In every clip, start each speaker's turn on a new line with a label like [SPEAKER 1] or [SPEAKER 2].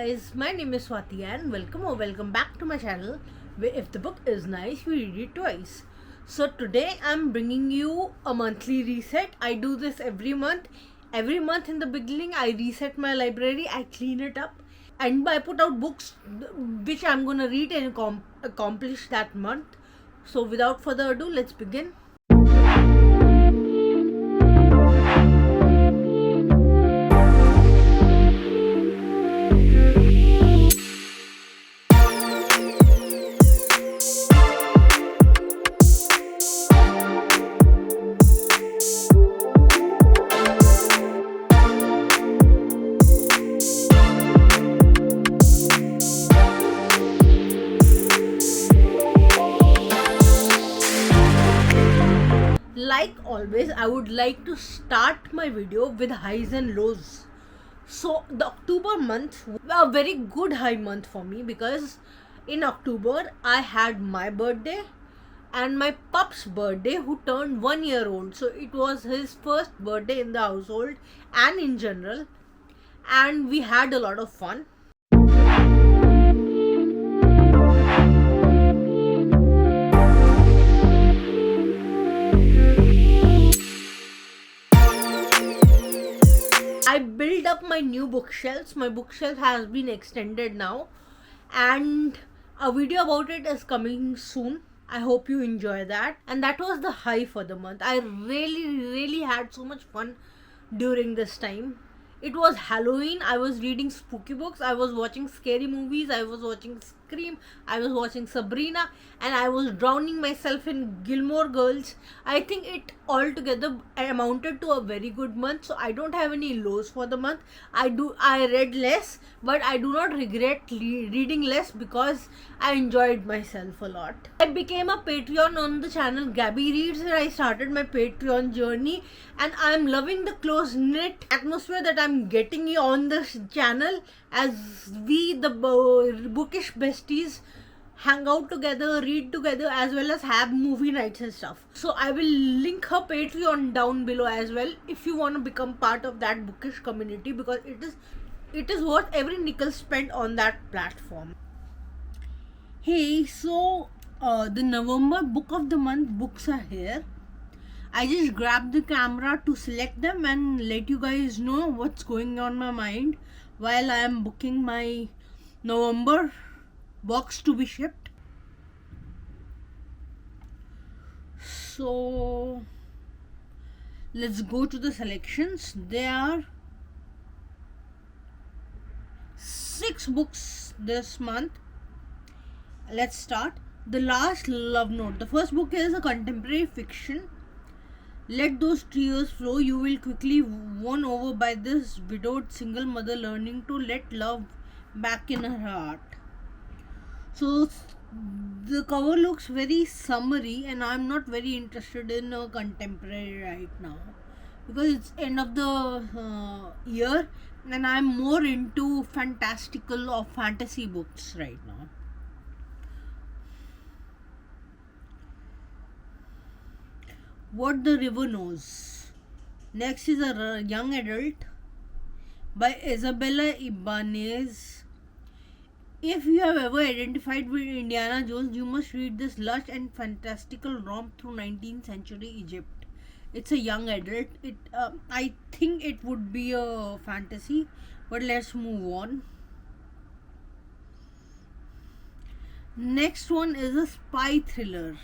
[SPEAKER 1] guys, my name is Swati and welcome back to my channel where if the book is nice, we read it twice. So today I'm bringing you a monthly reset. I do this every month. Every month in the beginning I reset my library, I clean it up and I put out books which I'm gonna read and accomplish that month. So without further ado, let's begin. Like always, I would like to start my video with highs and lows. So the October month was a very good high month for me because in October I had my birthday and my pup's birthday who turned 1 year old. So it was his first birthday in the household and in general, and we had a lot of fun. I built up my new bookshelves. My bookshelf has been extended now, and a video about it is coming soon. I hope you enjoy that. And that was the high for the month. I really had so much fun during this time. It was Halloween. I was reading spooky books. I was watching scary movies. I was watching Scream. I was watching Sabrina, and I was drowning myself in Gilmore Girls. I think it altogether amounted to a very good month. So I don't have any lows for the month. I read less, but I do not regret reading less because I enjoyed myself a lot. I became a Patreon on the channel Gabby Reads, and I started my Patreon journey, and I'm loving the close knit atmosphere that I'm getting on this channel as we the bookish besties hang out together, read together, as well as have movie nights and stuff. So I will link her Patreon down below as well if you want to become part of that bookish community, because it is worth every nickel spent on that platform. Hey, so the November book of the month books are here. I just grabbed the camera to select them and let you guys know what's going on my mind while I am booking my November box to be shipped. So let's go to the selections. There are 6 books this month. Let's start. The Last Love Note. The first book is a contemporary fiction. Let those tears flow. You will quickly won over by this widowed single mother learning to let love back in her heart. So the cover looks very summery, and I'm not very interested in a contemporary right now because it's end of the year, and I'm more into fantastical or fantasy books right now. What the River Knows. Next is a young adult by Isabella Ibanez. If you have ever identified with Indiana Jones, you must read this lush and fantastical romp through 19th century Egypt. It's a young adult. I think it would be a fantasy, but let's move on. Next one is a spy thriller.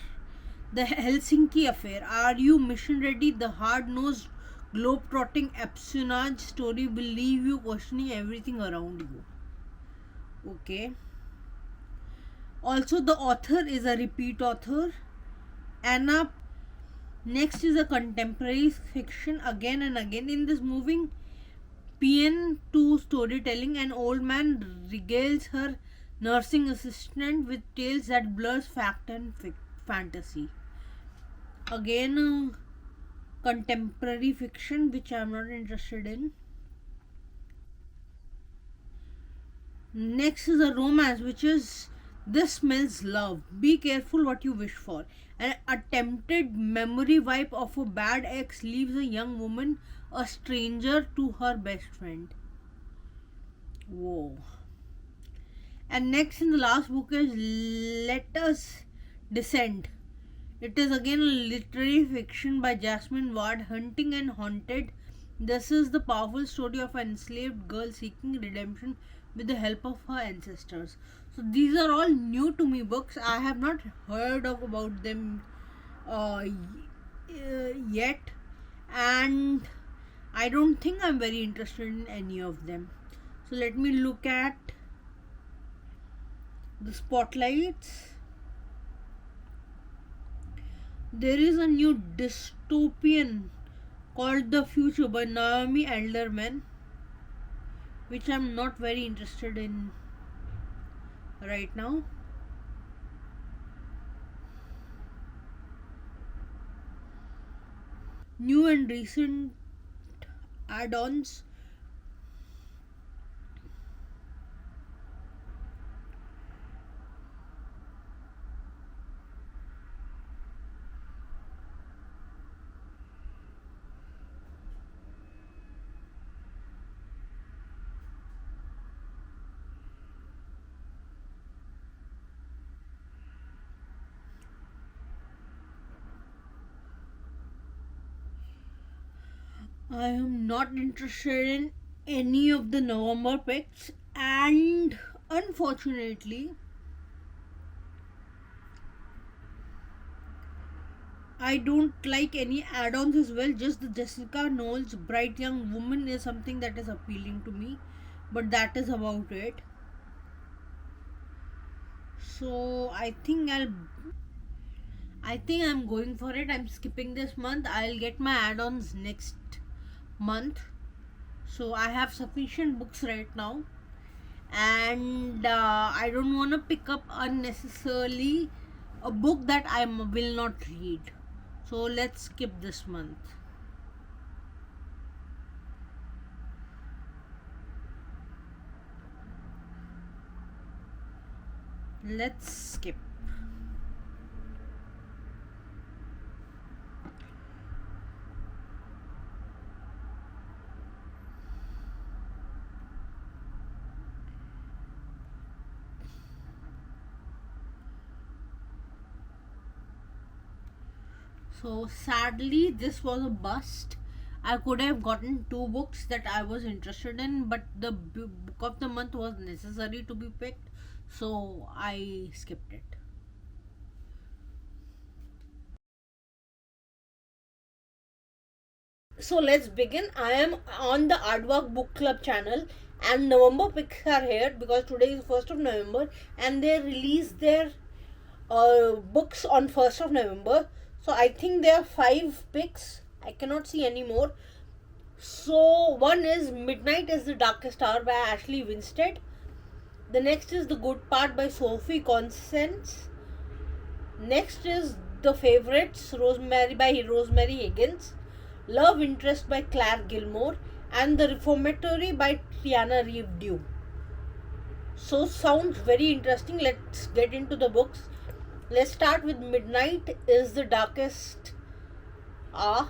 [SPEAKER 1] The Helsinki Affair. Are you mission ready? The hard-nosed, globe-trotting espionage story will leave you questioning everything around you. Okay. Also, the author is a repeat author. Anna. Next is a contemporary fiction again and again. In this moving PN2 storytelling, an old man regales her nursing assistant with tales that blurs fact and fantasy. Again, contemporary fiction which I am not interested in. Next is a romance which is This Smells Love. Be careful what you wish for. An attempted memory wipe of a bad ex leaves a young woman a stranger to her best friend. Whoa. And next in the last book is Let Us Descend. It is again a literary fiction by Jasmine Ward, Hunting and Haunted. This is the powerful story of an enslaved girl seeking redemption with the help of her ancestors. So these are all new to me books. I have not heard of about them yet, and I don't think I'm very interested in any of them. So let me look at the spotlights. There is a new dystopian called The Future by Naomi Alderman, which I'm not very interested in right now. New and recent add-ons. I am not interested in any of the November picks, and unfortunately, I don't like any add-ons as well. Just the Jessica Knowles Bright Young Woman is something that is appealing to me, but that is about it. So I think I'm going for it. I'm skipping this month. I'll get my add-ons next month. So I have sufficient books right now, and I don't want to pick up unnecessarily a book that I will not read. So let's skip this month. Let's skip. So sadly, this was a bust. I could have gotten two books that I was interested in, but the book of the month was necessary to be picked, so I skipped it. So let's begin. I am on the Artwork Book Club channel, and November picks are here because today is 1st of November, and they release their books on 1st of November. So I think there are 5 picks. I cannot see any more. So one is Midnight is the Darkest Hour by Ashley Winstead. The next is The Good Part by Sophie Conscience. Next is The Favorites Rosemary by Rosemary Higgins. Love Interest by Claire Gilmore, and The Reformatory by Tiana Reeve Dew. So sounds very interesting. Let's get into the books. Let's start with Midnight is the Darkest Hour.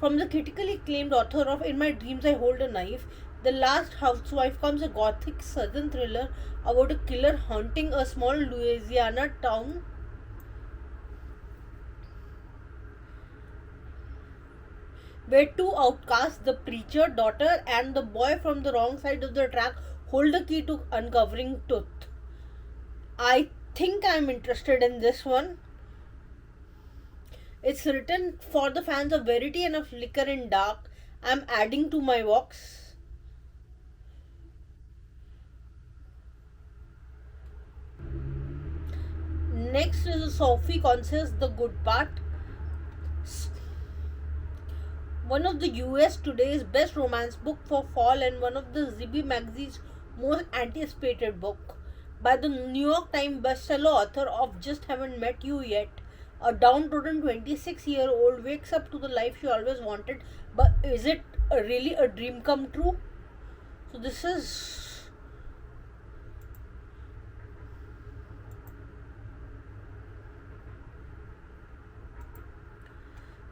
[SPEAKER 1] From the critically acclaimed author of In My Dreams I Hold a Knife, The Last Housewife comes a gothic southern thriller about a killer haunting a small Louisiana town where two outcasts, the preacher daughter and the boy from the wrong side of the track, hold the key to uncovering truth. I think I'm interested in this one. It's written for the fans of Verity and of Flicker in Dark. I'm adding to my box. Next is Sophie Conscience, The Good Part. One of the US Today's best romance book for fall and one of the ZB magazine's most anticipated book by the New York Times bestseller author of Just Haven't Met You Yet. A downtrodden 26-year-old wakes up to the life she always wanted, but is it really a dream come true? So this is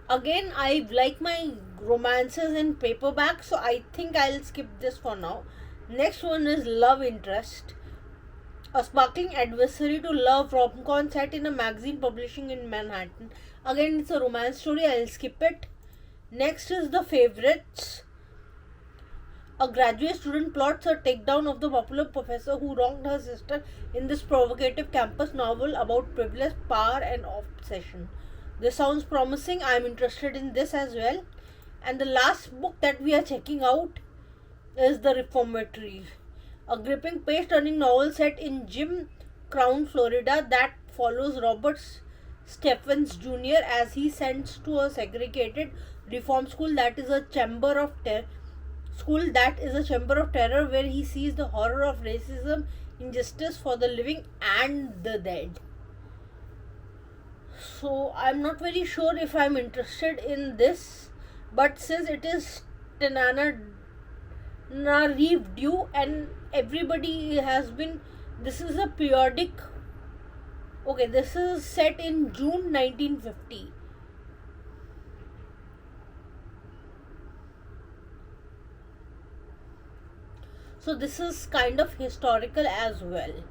[SPEAKER 1] again, I like my romances in paperback, so I think I'll skip this for now. Next one is Love Interest. A sparkling adversary to love rom-com set in a magazine publishing in Manhattan. Again, it's a romance story. I'll skip it. Next is The Favorites. A graduate student plots a takedown of the popular professor who wronged her sister in this provocative campus novel about privilege, power, and obsession. This sounds promising. I'm interested in this as well. And the last book that we are checking out is The Reformatory, a gripping page-turning novel set in Jim Crown, Florida, that follows Robert Stephens Jr. as he sends to a segregated reform school that is a chamber of terror where he sees the horror of racism, injustice for the living and the dead. So I'm not very sure if I'm interested in this, but since it is Tanana due and everybody has been, this is a periodic. Okay, this is set in June 1950. So this is kind of historical as well.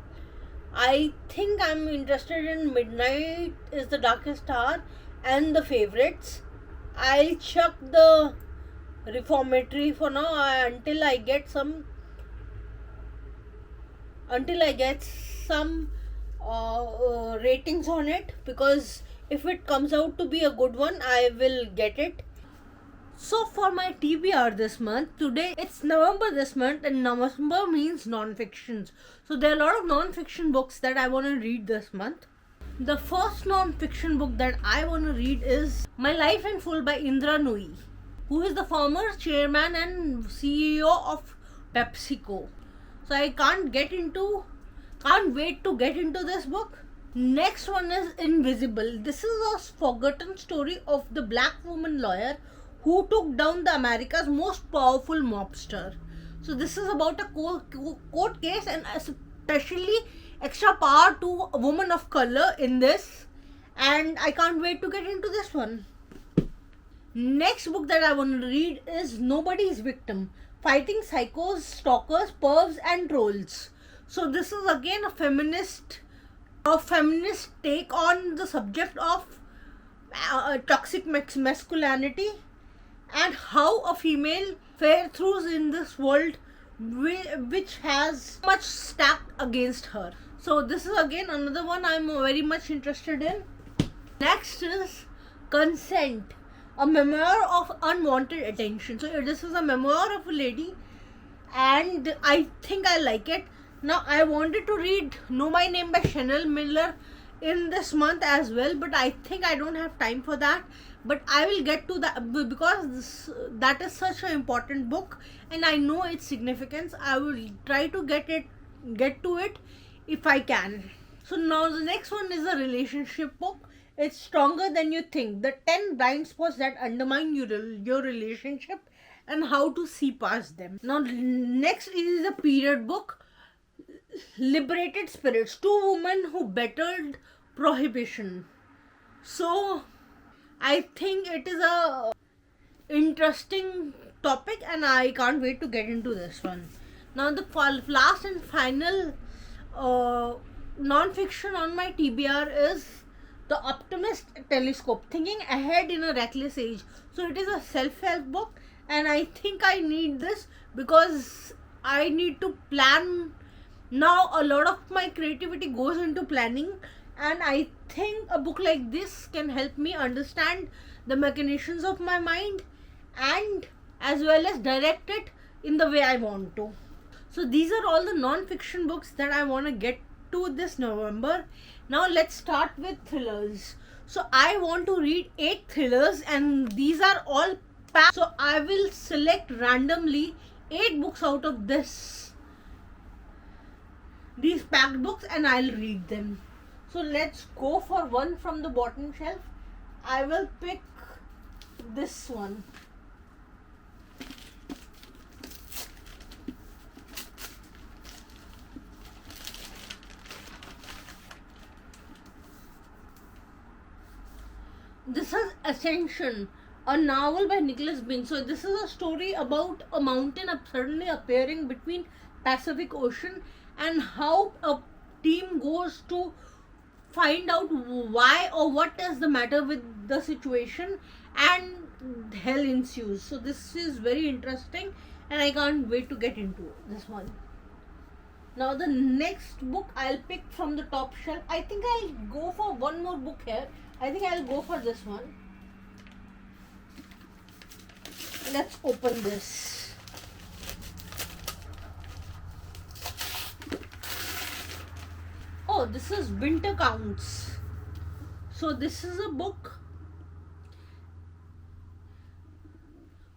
[SPEAKER 1] I think I'm interested in Midnight is the Darkest Hour and The Favorites. I'll chuck the Reformatory for now until I get some ratings on it, because if it comes out to be a good one, I will get it. So for my TBR this month, today it's November this month, and November means non-fictions. So there are a lot of non-fiction books that I want to read this month. The first non-fiction book that I want to read is My Life in Full by Indra Nooyi, who is the former chairman and CEO of PepsiCo. So I can't wait to get into this book. Next one is Invisible. This is a forgotten story of the black woman lawyer who took down the America's most powerful mobster. So this is about a court case and especially extra power to a woman of color in this, and I can't wait to get into this one. Next book that I want to read is Nobody's Victim, Fighting Psychos, Stalkers, Pervs and Trolls. So this is again a feminist take on the subject of toxic masculinity and how a female fare through in this world which has much stacked against her. So this is again another one I'm very much interested in. Next is Consent, a memoir of unwanted attention. So this is a memoir of a lady and I think I like it. Now I wanted to read Know My Name by Chanel Miller in this month as well, but I think I don't have time for that. But I will get to that because that is such an important book and I know its significance. I will try to get to it if I can. So now the next one is a relationship book. It's Stronger Than You Think, the 10 blind spots that undermine your relationship and how to see past them. Now next is a period book, Liberated Spirits, 2 women who bettered prohibition. So I think it is a interesting topic and I can't wait to get into this one. Now the last and final non-fiction on my TBR is The Optimist Telescope, Thinking Ahead in a Reckless Age. So it is a self-help book and I think I need this because I need to plan. Now a lot of my creativity goes into planning, and I think a book like this can help me understand the machinations of my mind and as well as direct it in the way I want to. So these are all the non-fiction books that I want to get to this November. Now let's start with thrillers. So I want to read 8 thrillers and these are all packed. So I will select randomly 8 books out of these packed books and I'll read them. So let's go for one from the bottom shelf. I will pick this one. This is Ascension, a novel by Nicholas Bean. So this is a story about a mountain suddenly appearing between Pacific Ocean and how a team goes to find out why or what is the matter with the situation, and hell ensues. So this is very interesting and I can't wait to get into this one. Now the next book I'll pick from the top shelf. I think I'll go for one more book here. I think I'll go for this one. Let's open this. Oh, this is Winter Counts. So this is a book.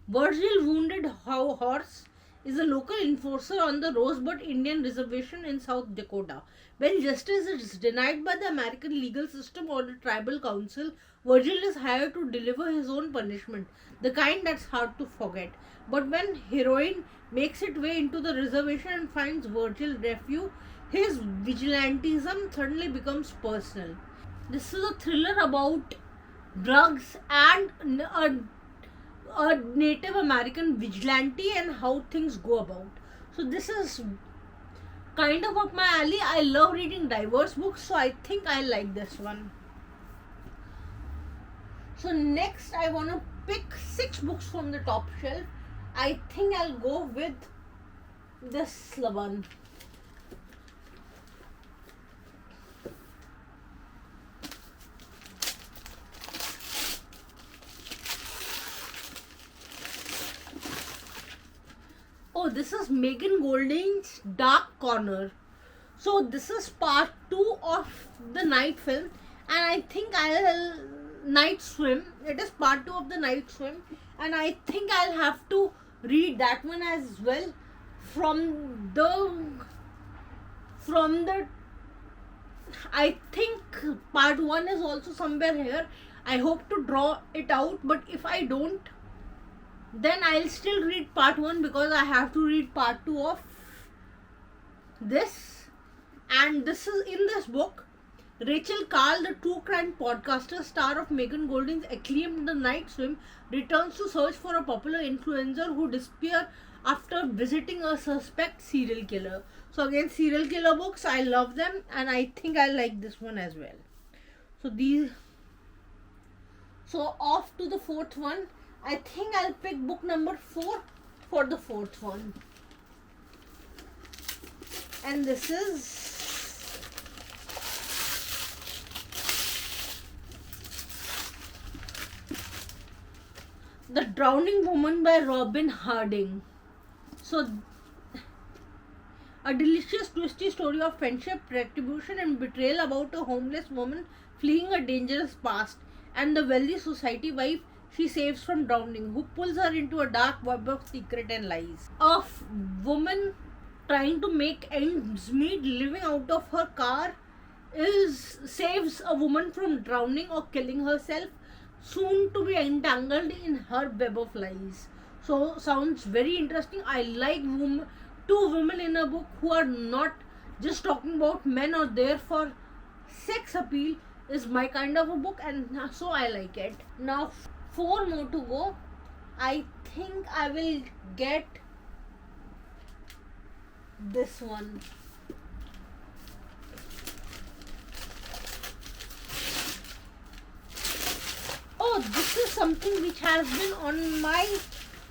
[SPEAKER 1] Virgil Wounded Horse is a local enforcer on the Rosebud Indian Reservation in South Dakota. When justice is denied by the American legal system or the tribal council, Virgil is hired to deliver his own punishment, the kind that's hard to forget. But when heroine makes its way into the reservation and finds Virgil refuge, his vigilantism suddenly becomes personal. This is a thriller about drugs and a Native American vigilante and how things go about. So this is kind of up my alley. I love reading diverse books, so I think I like this one. So next I want to pick 6 books from the top shelf. I think I'll go with this one. Oh, this is Megan Golding's Dark Corner. So this is part 2 of the night film, and I think I'll Night Swim. It is part 2 of the Night Swim, and I think I'll have to read that one as well from the I think part 1 is also somewhere here. I hope to draw it out, but if I don't, then I'll still read part 1 because I have to read part 2 of this. And this is in this book, Rachel Carl, the true crime podcaster, star of Megan Golding's acclaimed The Night Swim, returns to search for a popular influencer who disappeared after visiting a suspect serial killer. So again, serial killer books, I love them, and I think I like this one as well. So off to the 4th one. I think I'll pick book number 4 for the 4th one. And this is The Drowning Woman by Robin Harding. So, a delicious twisty story of friendship, retribution and betrayal about a homeless woman fleeing a dangerous past and the wealthy society wife she saves from drowning, who pulls her into a dark web of secret and lies. A woman trying to make ends meet living out of her car saves a woman from drowning or killing herself, soon to be entangled in her web of lies. So sounds very interesting. I like 2 women in a book who are not just talking about men or there for sex appeal is my kind of a book, and so I like it. Now 4 more to go. I think I will get this one. Oh, this is something which has been on my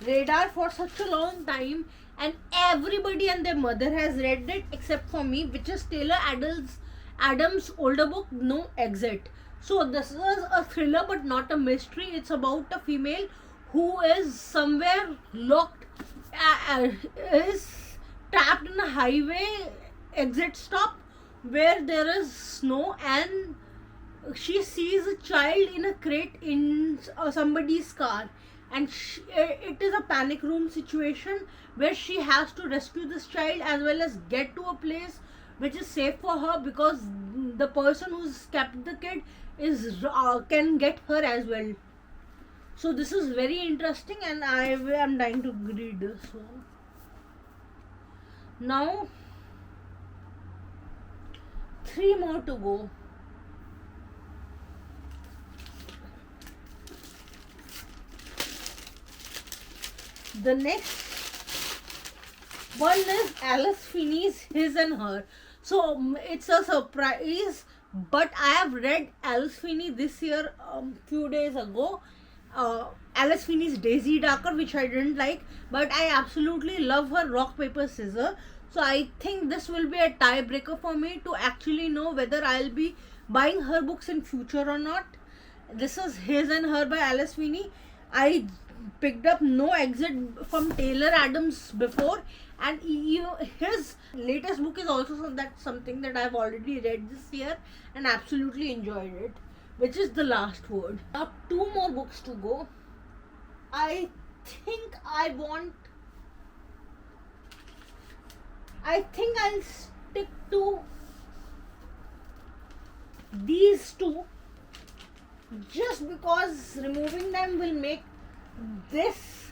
[SPEAKER 1] radar for such a long time, and everybody and their mother has read it except for me, which is Taylor Adams' older book, No Exit. So this is a thriller but not a mystery. It's about a female who is somewhere locked, is trapped in a highway exit stop where there is snow, and she sees a child in a crate in somebody's car, and it is a panic room situation where she has to rescue this child as well as get to a place which is safe for her, because the person who's kept the kid can get her as well. So this is very interesting, and I am dying to read this one. Now 3 more to go. The next one is Alice Finney's His and Her. So it's a surprise, but I have read Alice Finney this year, few days ago. Alice Finney's Daisy Darker, which I didn't like, but I absolutely love her Rock Paper Scissor. So I think this will be a tiebreaker for me to actually know whether I'll be buying her books in future or not. This is His and Her by Alice Finney. I picked up No Exit from Taylor Adams before, and his latest book is also something that I've already read this year and absolutely enjoyed it, which is The Last Word. Now 2 more books to go. I think I'll stick to these 2, just because removing them will make this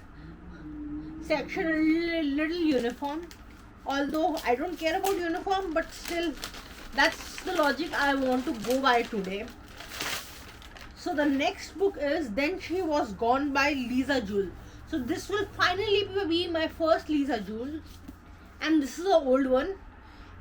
[SPEAKER 1] section a little uniform. Although I don't care about uniform, but still, that's the logic I want to go by today. So the next book is Then She Was Gone by Lisa Jewell. So this will finally be my first Lisa Jewell, and this is an old one.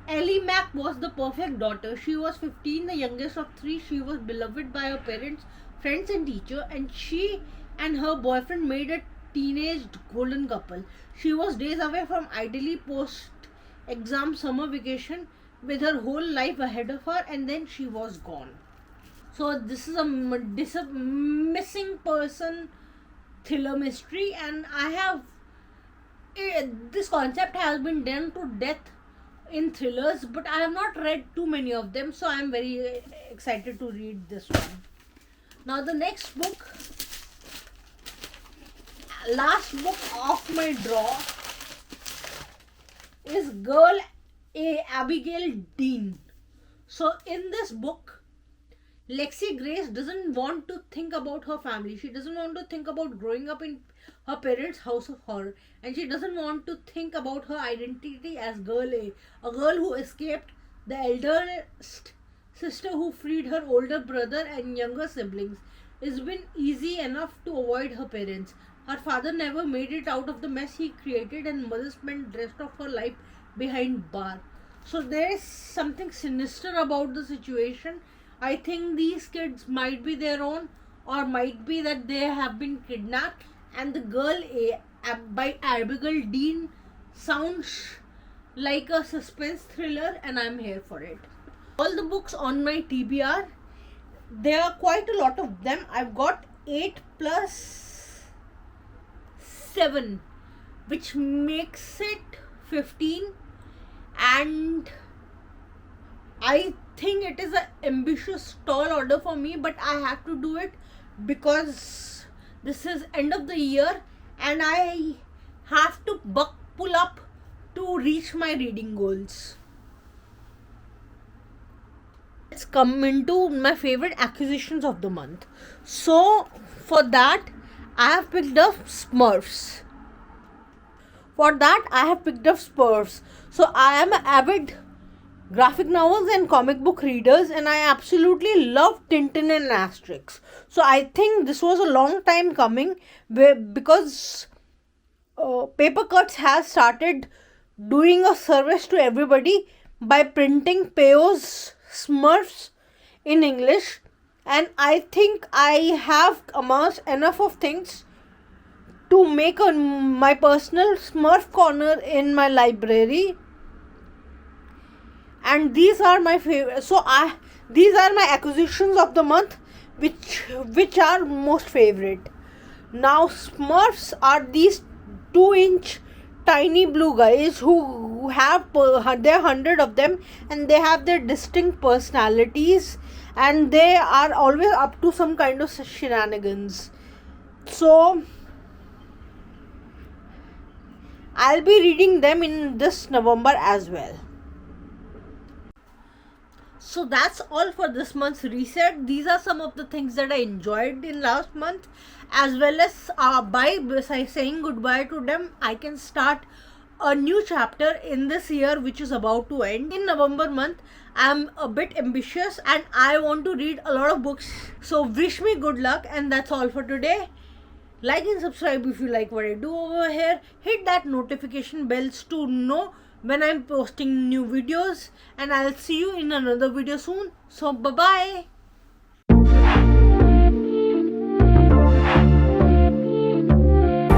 [SPEAKER 1] Ellie Mack was the perfect daughter. She was 15, the youngest of 3. She was beloved by her parents, friends and teacher, and she and her boyfriend made a teenage golden couple. She was days away from ideally post-exam summer vacation with her whole life ahead of her, and then she was gone. So this is a missing person thriller mystery, and this concept has been done to death in thrillers, but I have not read too many of them, so I am very excited to read this one. Now the next book, last book of my draw, is Girl A. Abigail Dean. So in this book, Lexi Grace doesn't want to think about her family. She doesn't want to think about growing up in her parents' house of horror, and she doesn't want to think about her identity as Girl A girl who escaped the eldest sister who freed her older brother and younger siblings. It's been easy enough to avoid her parents. Her father never made it out of the mess he created, and mother spent the rest of her life behind bar. So there is something sinister about the situation. I think these kids might be their own, or might be that they have been kidnapped, and the Girl A by Abigail Dean sounds like a suspense thriller, and I'm here for it. All the books on my TBR, there are quite a lot of them. I've got 8 plus 7, which makes it 15, and I think it is an ambitious tall order for me, but I have to do it because this is end of the year and I have to pull up to reach my reading goals. Let's come into my favorite acquisitions of the month. So for that, I have picked up Smurfs. So I am an avid graphic novels and comic book readers, and I absolutely love Tintin and Asterix. So I think this was a long time coming because Paper Cuts has started doing a service to everybody by printing Peyo's Smurfs in English, and I think I have amassed enough of things to make my personal Smurf corner in my library. And these are my favorite. So these are my acquisitions of the month, which are most favorite. Now Smurfs are these 2-inch tiny blue guys who have there are 100 of them, and they have their distinct personalities, and they are always up to some kind of shenanigans. So I'll be reading them in this November as well. So that's all for this month's reset. These are some of the things that I enjoyed in last month, as well as by saying goodbye to them, I can start a new chapter in this year which is about to end. In November month, I'm a bit ambitious and I want to read a lot of books. So wish me good luck, and that's all for today. Like and subscribe if you like what I do over here. Hit that notification bells to know when I'm posting new videos, and I'll see you in another video soon. So bye bye.